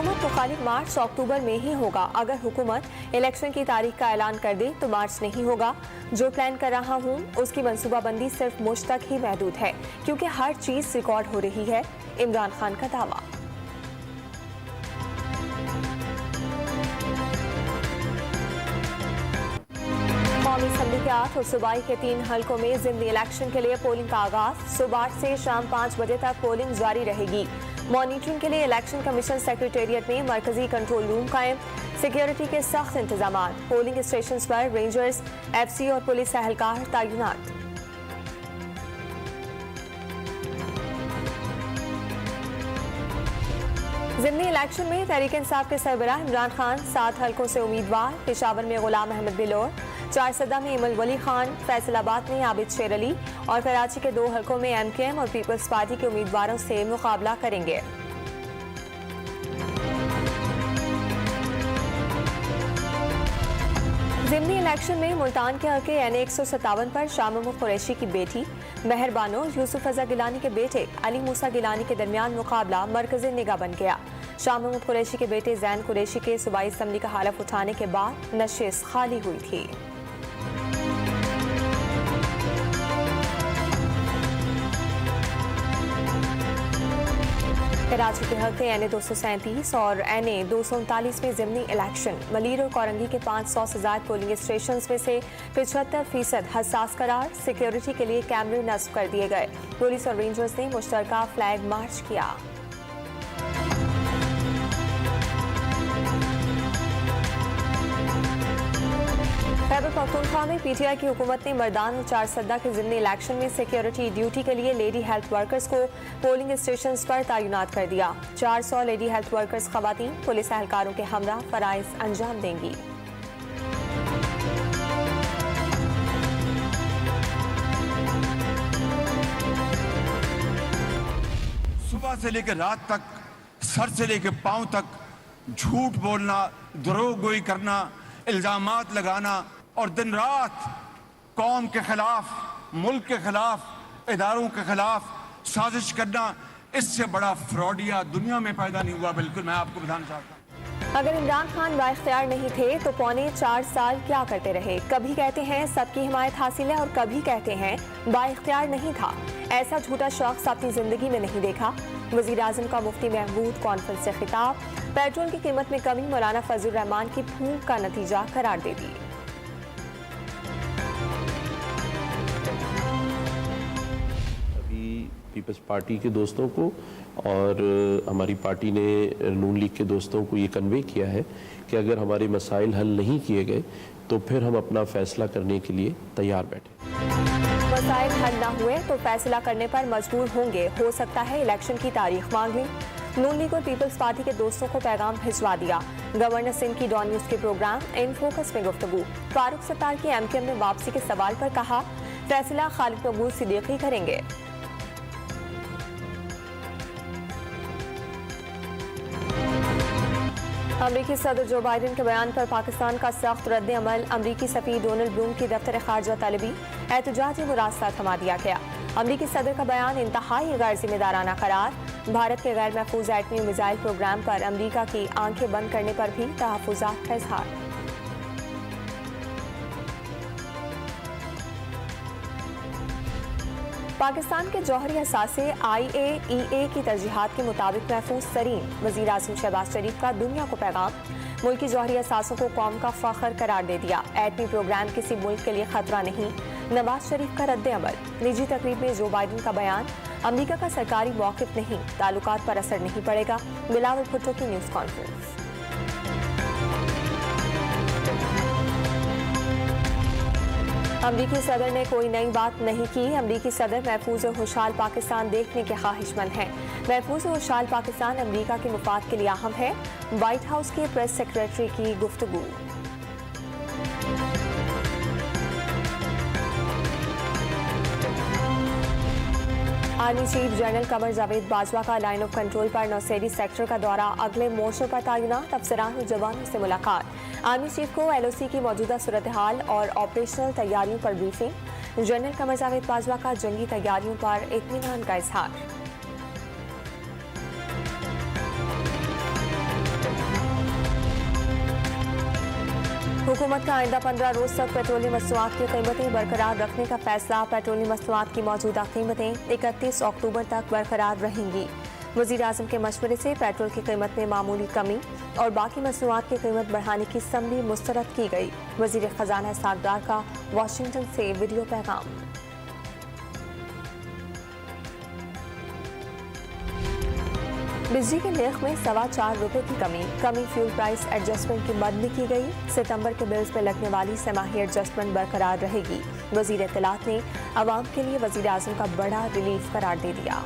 हुकूमत मुखालिफ मार्च अक्टूबर में ही होगा। अगर हुकूमत इलेक्शन की तारीख का ऐलान कर दे तो मार्च नहीं होगा। जो प्लान कर रहा हूँ उसकी मनसूबाबंदी सिर्फ मुझ तक ही महदूद है, क्योंकि हर चीज रिकॉर्ड हो रही है। इमरान खान का दावा। कौमी असम्बली के 8 और सूबाई के 3 हलकों में ज़िमनी इलेक्शन के लिए पोलिंग का आगाज। सुबह 8 से शाम 5 बजे तक पोलिंग जारी रहेगी। मॉनिटरिंग के लिए इलेक्शन कमीशन सेक्रेटेरिएट में मरकजी कंट्रोल रूम कायम। सिक्योरिटी के सख्त इंतजाम। पोलिंग स्टेशन पर रेंजर्स, FC और पुलिस एहलकार तैनात। ज़िमनी इलेक्शन में तहरीक इंसाफ के सरबराह इमरान खान 7 हलकों से उम्मीदवार। पेशावर में गुलाम अहमद बिलोर, चारसदा में इमल वली खान, फैसलाबाद में आबिद शेर अली और कराची के 2 हलकों में MKM और पीपल्स पार्टी के उम्मीदवारों से मुकाबला करेंगे। ज़िमनी इलेक्शन में मुल्तान के हल्के NA 157 पर शाह महमूद कुरैशी की बेटी महर बानो यूसुफ रजा गिलानी के बेटे अली मूसा गिलानी के दरमियान मुकाबला मरकज़ी निगाह बन गया। शाह महमूद कुरैशी के बेटे जैन कुरैशी के सूबाई असम्बली का हलफ उठाने के बाद नशिस्त खाली हुई थी। कराची के हल्के NA 237 और NA 239 में ज़िमनी इलेक्शन। मलीर और कोरंगी के 500 से ज़ायद पोलिंग स्टेशन में से 75% हसास करार। सिक्योरिटी के लिए कैमरे नस्ब कर दिए गए। पुलिस और रेंजर्स ने मुश्तरका फ्लैग मार्च किया। खैबर पख्तूनख्वा में PTI की हुकूमत ने मर्दान और चारसदा के ज़िमनी इलेक्शन में सिक्योरिटी ड्यूटी के लिए लेडी हेल्थ वर्कर्स को पोलिंग स्टेशन पर तैनात कर दिया। 400 लेडी हेल्थ वर्कर्स खवातीन पुलिस एहलकारों के हमरा फराइज अंजाम देंगी। सुबह से लेकर रात तक, सर से लेकर पांव तक झूठ बोलना, दरोगोई करना, इल्जामात लगाना और दिन रात कौम के खिलाफ, मुल्क के खिलाफ, इदारों के खिलाफ साजिश करना, इससे बड़ा फ्रॉडिया दुनिया में पैदा नहीं हुआ। बिल्कुल मैं आपको बताना चाहता हूँ। अगर इमरान खान बाइख्तियार नहीं थे तो पौने 4 साल क्या करते रहे। कभी कहते हैं सबकी हिमायत हासिल है और कभी कहते हैं बाइख्तियार नहीं था। ऐसा झूठा शख्स अपनी जिंदगी में नहीं देखा। वजीर आजम का मुफ्ती महमूद कॉन्फ्रेंस से खिताब। पेट्रोल की कीमत में कमी मौलाना फजलुर रहमान की भूख का नतीजा करार दे दी। पीपल्स पार्टी के दोस्तों को और हमारी पार्टी ने नून लीग के दोस्तों को ये कन्वे किया है कि अगर हमारे मसाइल हल नहीं किए गए तो फिर हम अपना फैसला करने के लिए तैयार बैठे। मसाइल हल न हुए तो फैसला करने पर मजबूर होंगे। हो सकता है इलेक्शन की तारीख मांग लें। नून लीग और पीपल्स पार्टी के दोस्तों को पैगाम भिजवा दिया। गवर्नर सिंह की डॉन न्यूज के प्रोग्राम इन फोकस में गुफ्तगू। फारूक सत्तार की MKM में वापसी के सवाल पर कहा फैसला खालिद मकबूल सिद्दीकी करेंगे। अमरीकी सदर जो बाइडन के बयान पर पाकिस्तान का सख्त रद्द अमल। अमरीकी सफीर डोनाल्ड ब्लूम की दफ्तर खारजा तलबी एहतजाजी मुरासला थमा दिया गया। अमरीकी सदर का बयान इंतहाई गैर जिम्मेदाराना करार। भारत के गैर महफूज एटमी मिसाइल प्रोग्राम पर अमरीका की आंखें बंद करने पर भी तहफ्फुज़ात का इजहार। पाकिस्तान के जौहरी असासे IAEA की तरजीहात के मुताबिक महफूज तरीन। वज़ीर आज़म शहबाज शरीफ का दुनिया को पैगाम। मुल्क की जौहरी असासों को कौम का फख्र करार दे दिया। एटमी प्रोग्राम किसी मुल्क के लिए खतरा नहीं। नवाज शरीफ का रद्द अमल। निजी तकरीब में जो बाइडन का बयान अमरीका का सरकारी मौक़िफ़ नहीं, ताल्लुकात पर असर नहीं पड़ेगा। बिलावल भुट्टो की न्यूज़ कॉन्फ्रेंस। अमरीकी सदर ने कोई नई बात नहीं की। अमरीकी सदर महफूज और खुशहाल पाकिस्तान देखने के ख्वाहिशमंद हैं। महफूज और खुशहाल पाकिस्तान अमरीका के मुफाद के लिए अहम है। व्हाइट हाउस के प्रेस सेक्रेटरी की गुफ्तगू। Army chief general Qamar Javed Bajwa का लाइन ऑफ कंट्रोल पर नौशेरी सेक्टर का दौरा। अगले मोर्चों पर तैनात अफसरान और जवानों से मुलाकात। आर्मी चीफ को LOC की मौजूदा सूरत हाल और ऑपरेशनल तैयारियों पर ब्रीफिंग। जनरल कमर जावेद बाजवा का जंगी तैयारियों पर इत्मीनान का इजहार। हुकूमत का आइंदा 15 रोज तक पेट्रोलियम मसनूआत की कीमतें बरकरार रखने का फैसला। पेट्रोलियम मसनूआत की मौजूदा कीमतें 31 अक्टूबर तक बरकरार रहेंगी। वज़ीर आज़म के मशवरे से पेट्रोल की कीमत में मामूली कमी और बाकी मसनूआत की कीमत बढ़ाने की समरी मुस्तरद की गई। वज़ीर खजाना सागदार का वाशिंगटन से वीडियो पैगाम। बिजली के नर्ख में 4.25 रुपए की कमी फ्यूल प्राइस एडजस्टमेंट की मद में की गई। सितंबर के बिल्स में लगने वाली सेमाही एडजस्टमेंट बरकरार रहेगी। वज़ीर इत्तलात ने अवाम के लिए वज़ीर आज़म का बड़ा रिलीफ करार दे दिया।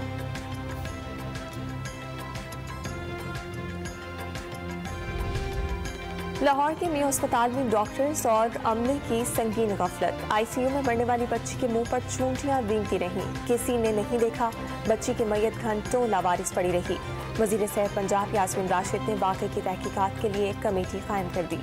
लाहौर के मियां अस्पताल में डॉक्टर्स और अमले की संगीन गफलत। आईसीयू में मरने वाली बच्ची के मुंह पर चूंटियां रेंगती रहीं। किसी ने नहीं देखा। बच्ची की मैयत घंटों लावारिस पड़ी रही। वज़ीर सेहत पंजाब यास्मीन राशिद ने वाक़े की तहकीकात के लिए एक कमेटी कायम कर दी।